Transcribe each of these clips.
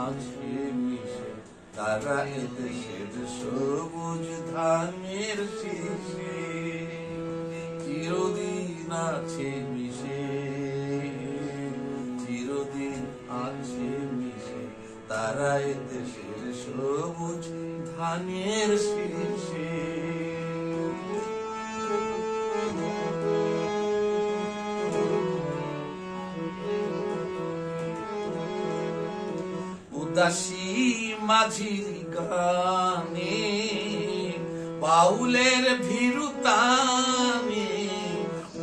আছে মিশে, তারা এদেশের সবুজ ধানের শীষে চিরদিন আছে মিশে, চিরদিন আছে মিশে, তারা এদেশের সবুজ ধানের শীষে। উদাসী মাঝির গানে বাউলের ভীরুতানে,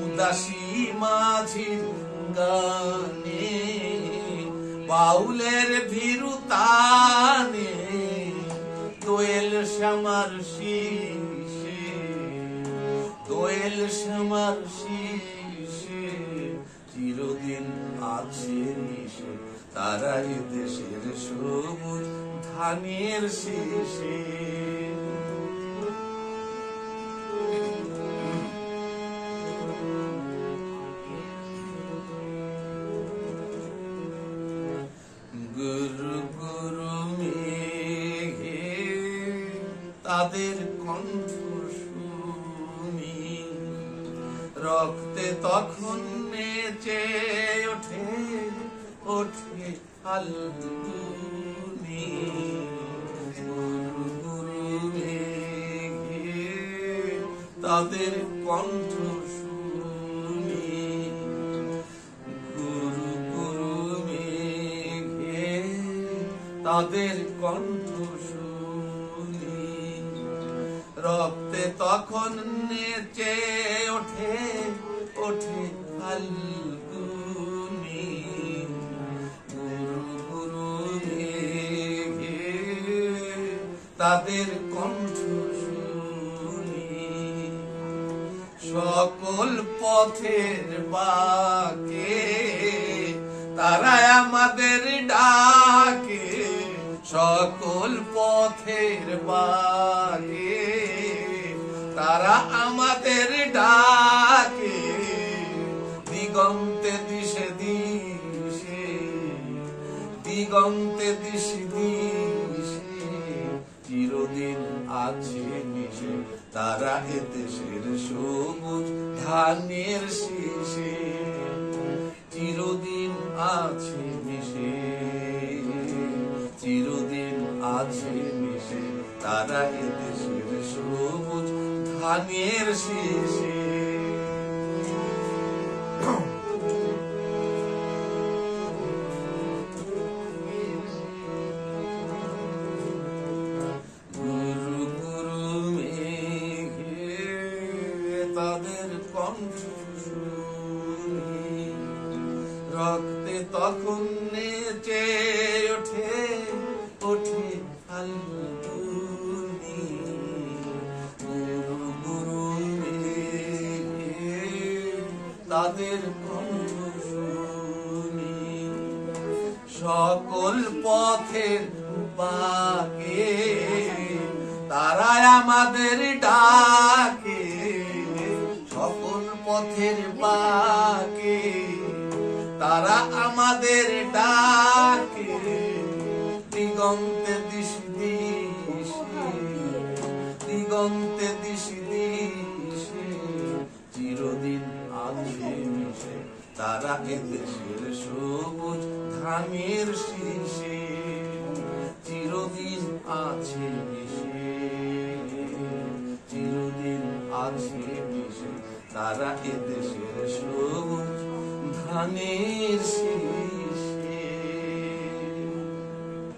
উদাসী মাঝির গানে বাউলের ভীরুতানে, দোয়েল শ্যামার শীষে, দোয়েল শ্যামার শীষে চিরদিন আছে মিশে, তারা এদেশের সবুজ ধানের শীষে। গুরু গুরু মেঘে তাদের কণ্ঠ শুনি, রক্তে তখন নেচে ওঠে ওঠে ফাল্গুনি। গুরু গুরু মেঘে তাদের কণ্ঠ শুনি, গুরু গুরু মেঘে তাদের কণ্ঠ শুনি, রক্তে তখন নেচে ওঠে ওঠে ফাল্গুনি। গুরু গুরু মেঘে তাদের কণ্ঠ শুনি, সকল পথের বাকে তারা আমাদের ডাকে, সকল পথের বাকে তারা আমাদের ডাকে, দিগন্তে দিশে দিশে, দিগন্তে দিশে দিশে চিরদিন আছে মিশে, তারা এদেশের সবুজ ধানের শীষে চিরদিন আছে মিশে, চিরদিন আছে মিশে, তারা এদেশের সবুজ ধানের শীষে। গুরু গুরু মেঘে তাদের কণ্ঠ শুনি, রক্তে তখন নেচে ওঠে ওঠে ফাল্গুনি। গুরু গুরু মেঘে তাদের কণ্ঠ শুনি, সকল পথের বাকে তারা আমাদের ডাকে, সকল পথের বাকে তারা আমাদের ডাকে, দিগন্তে দিশে দিশে, দিগন্তে দিশে দিশে চিরদিন আছে মিশে, তারা এদেশের সবুজ ধানের শীষে চিরদিন আছে মিশে, চিরদিন আছে মিশে, তারা এদেশের সবুজ ধানের শীষে।